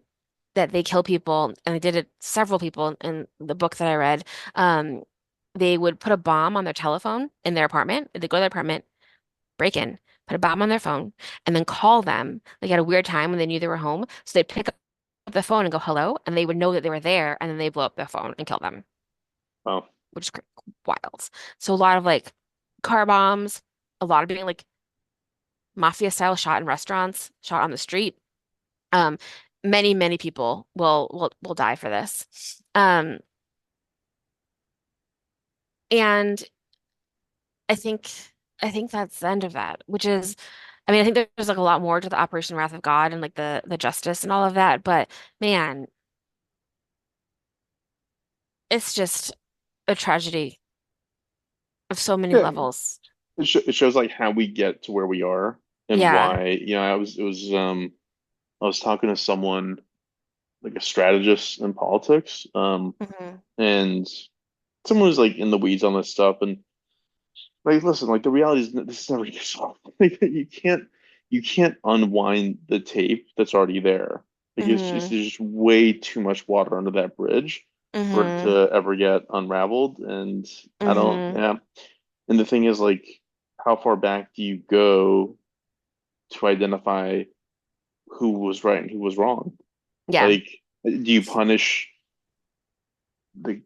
that they kill people, and they did it several people in the book that I read, they would put a bomb on their telephone in their apartment. They go to their apartment, break in, put a bomb on their phone, and then call them like at a weird time when they knew they were home. So they'd pick up the phone and go hello, and they would know that they were there, and then they blow up their phone and kill them, Wow. which is wild. So a lot of like car bombs, a lot of being like mafia style shot in restaurants, shot on the street. Um, many people will die for this. And I think I think that's the end of that, which is, I mean, I think there's like a lot more to the Operation Wrath of God and like the justice and all of that, but man, it's just a tragedy of so many Yeah, levels. it shows like how we get to where we are and Yeah. why. I was talking to someone like a strategist in politics, Hmm. and someone was like in the weeds on this stuff, and like, listen, like the reality is this is never gonna get solved. Like, you can't unwind the tape that's already there. Like it's Hmm. there's just way too much water under that bridge. for it Mm-hmm. to ever get unraveled. And I don't, Mm-hmm. yeah. And the thing is, like, how far back do you go to identify who was right and who was wrong? Yeah. Like, do you punish the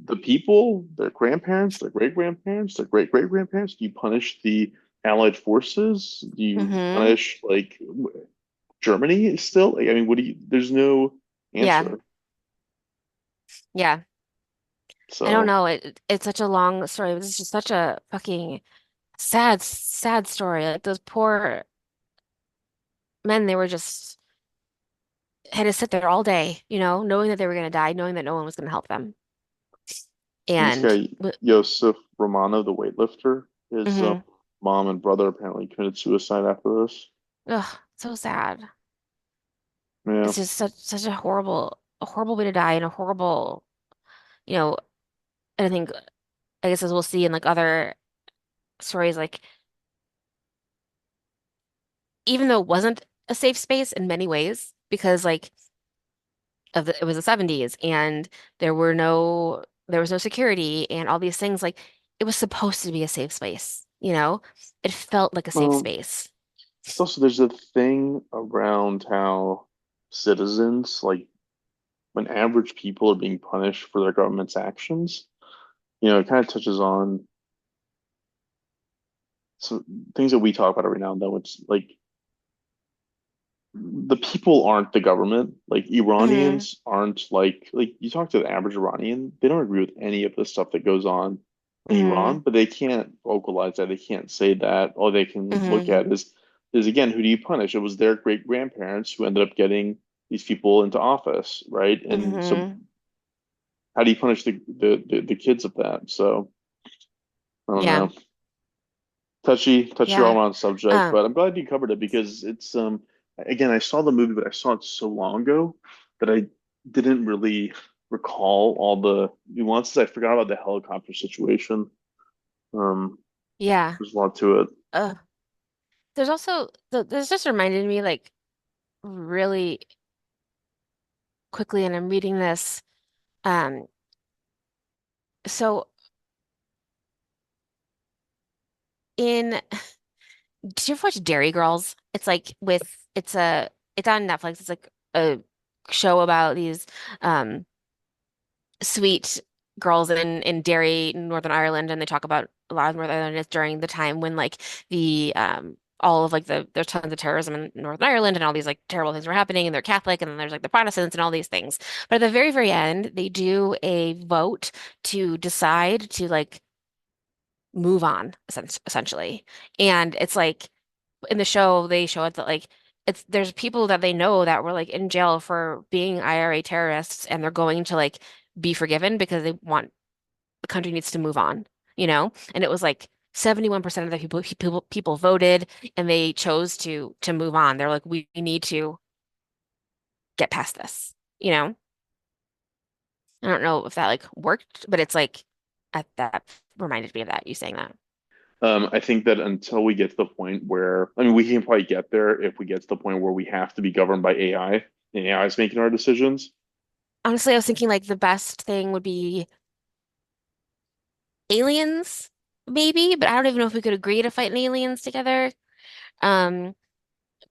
the people, their grandparents, their great grandparents, their great great grandparents? Do you punish the Allied forces? Do you Mm-hmm. punish like Germany still? Like, I mean, what do you? There's no Yeah. answer. Yeah. I don't So, know. It's such a long story. It's just such a fucking sad, sad story. Like those poor men, they were just had to sit there all day, knowing that they were going to die, knowing that no one was going to help them. and this And guy Yosef Romano, the weightlifter, his mm-hmm. mom and brother apparently committed suicide after this. Ugh, so sad. Yeah. It's just such a horrible way to die and a horrible, you know, and I think I guess as we'll see in like other stories, like even though it wasn't a safe space in many ways, because like it was the 70s and there was no security and all these things, like it was supposed to be a safe space. It felt like a safe Well, space. also there's a thing around how citizens, like when average people are being punished for their government's actions, it kind of touches on some things that we talk about every now and then. It's like the people aren't the government. Like Hmm. Iranians aren't like you talk to the average Iranian, they don't agree with any of the stuff that goes on in Iran, Hmm. but they can't vocalize that. They can't say that. All they can look Hmm. at is again, who do you punish? It was their great grandparents who ended up getting these people into office, right? And so Hmm. how do you punish the kids of that? So I don't Yeah. know. Touchy all Yeah. around subject, Um, but I'm glad you covered it because it's again, I saw the movie, but I saw it so long ago that I didn't really recall all the nuances. I forgot about the helicopter situation. Um, yeah. there's a lot to it. Uh, there's also this just reminded me like really quickly, and I'm reading this. Um, so in did you ever watch Dairy Girls? It's on Netflix. It's like a show about these um sweet girls in Derry, Northern Ireland, and they talk about a lot of Northern Ireland is during the time when like the all of like there's tons of terrorism in Northern Ireland and all these like terrible things were happening and they're Catholic and then there's like the Protestants and all these things. But at the very, very end, they do a vote to decide to like move on essentially. And it's like in the show they show it that like there's people that they know that were like in jail for being IRA terrorists and they're going to like be forgiven because they want the country needs to move on. And it was like 71% of the people voted and they chose to move on. They're like, we need to get past this. I don't know if that like worked, but it's like that reminded me of that, you saying that. I think that until we get to the point where, I mean, we can probably get there if we get to the point where we have to be governed by AI and AI is making our decisions. Honestly, I was thinking like the best thing would be aliens, maybe, but I don't even know if we could agree to fight aliens together. Um,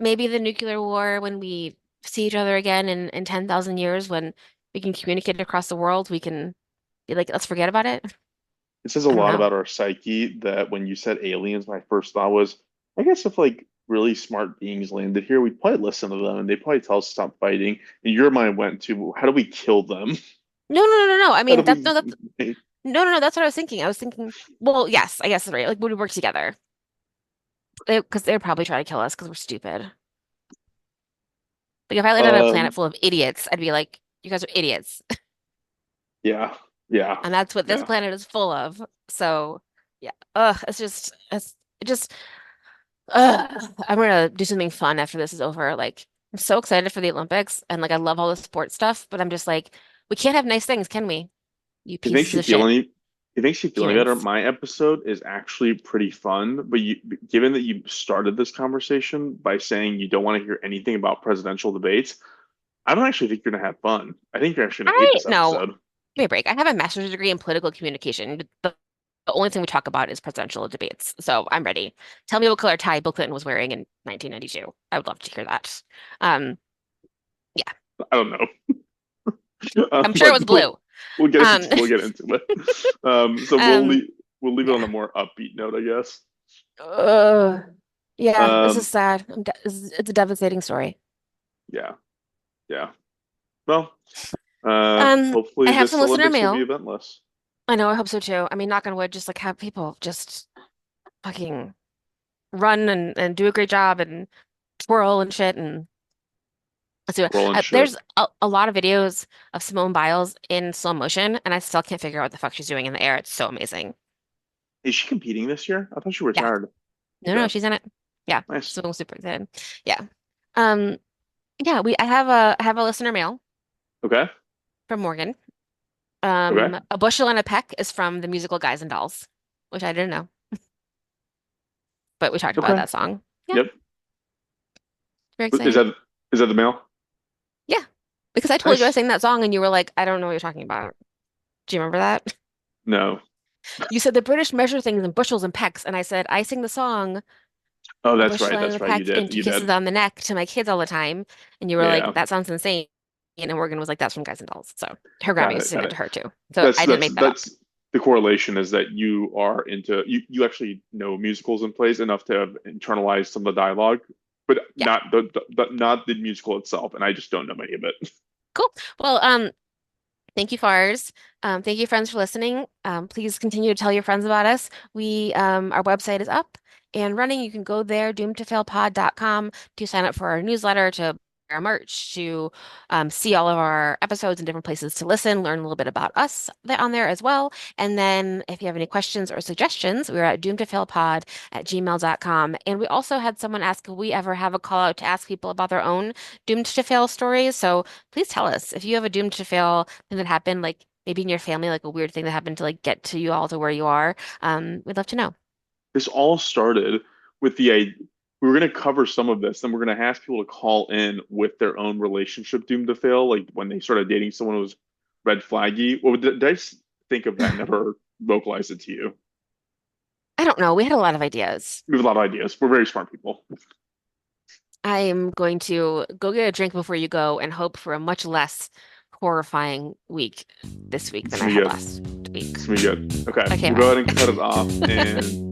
Maybe the nuclear war when we see each other again in 10,000 years when we can communicate across the world, we can be like, let's forget about it. It says a I don't lot know. about our psyche that when you said aliens, my first thought was, I guess if like really smart beings landed here, we'd probably listen to them and they'd probably tell us to stop fighting. And your mind went to, how do we kill them? No, no, no, no, no. I How do mean, we? no, no, no. That's what I was thinking. I was thinking, well, yes, I guess that's right. Like, would we work together? Because they would probably try to kill us because we're stupid. Like, if I landed on a planet Um, full of idiots, I'd be like, you guys are idiots. yeah, yeah, And that's what this yeah. planet is full of. So, yeah. It just, I'm gonna do something fun after this is over. Like, I'm so excited for the Olympics and like I love all the sports stuff, but I'm just like, we can't have nice things, can we? You It makes pieces you of feel shit, any. It makes you feel any better. humans. My episode is actually pretty fun, but given that you started this conversation by saying you don't want to hear anything about presidential debates, I don't actually think you're gonna have fun. I think you're actually gonna hate I this no, episode. me a break. I have a master's degree in political communication. The only thing we talk about is presidential debates. So I'm ready. Tell me what color tie Bill Clinton was wearing in 1992. I would love to hear that. Um, yeah, I don't know. I'm sure it was But blue. we'll get Um, into, we'll get into it. So um, we'll leave it on yeah. a more upbeat note, I guess. Uh, yeah, this is Um, sad. It's a devastating story. yeah, yeah. Well, I hopefully have this some listener Olympics will be mail. eventless. I know, I hope so too. I mean, knock on wood, just like have people just fucking run and do a great job and twirl and shit and let's do it. Rolling shit. There's a lot of videos of Simone Biles in slow motion, and I still can't figure out what the fuck she's doing in the air. It's so amazing. Is she competing this year? I thought she Yeah. retired. No, Okay, she's in it. Yeah. nice. So super excited. Yeah. Um, yeah, I have a listener mail Okay, from Morgan. okay, A bushel and a peck is from the musical Guys and Dolls, which I didn't know, but we talked about okay. that song. Yeah, Yep. very Is exciting. that is that the mail? Yeah. Because I told you I Nice. sang that song and you were like, I don't know what you're talking about. Do you remember that? No. You said the British measure things in bushels and pecks, and I said I sing the song Oh, a that's bushel right. and That's a right. You peck did. and two You kisses did. on the neck to my kids all the time, and you were like, Yeah. that sounds insane. And Morgan was like, that's from Guys and Dolls. So her grandma Got used to it. sing Got that to it. her too. So That's I didn't make that up. that's the correlation is that you are into you actually know musicals and plays enough to have internalized some of the dialogue, but Yeah. not not the musical itself. And I just don't know many of it. Cool. Well, thank you, Fars. Thank you, friends, for listening. Please continue to tell your friends about us. Our website is up and running. You can go there, doomtofailpod.com, to sign up for our newsletter, to buy our merch, to see all of our episodes and different places to listen, learn a little bit about us on there as well. And then if you have any questions or suggestions, we're at doomtofailpod@gmail.com. And we also had someone ask if we ever have a call out to ask people about their own doomed to fail stories. So please tell us if you have a doomed to fail thing that happened, like maybe in your family, like a weird thing that happened to like get to you all to where you are. We'd love to know. This all started with we were going to cover some of this, and we're going to ask people to call in with their own relationship doomed to fail, like when they started dating someone who was red flaggy. Well, did I just think of that and never vocalize it to you? I don't know. We had a lot of ideas. We have a lot of ideas. We're very smart people. I am going to go get a drink before you go and hope for a much less horrifying week this week It's than I gonna be had good. last week. It's gonna be good. Okay, Okay, we'll go bye. ahead and cut it off and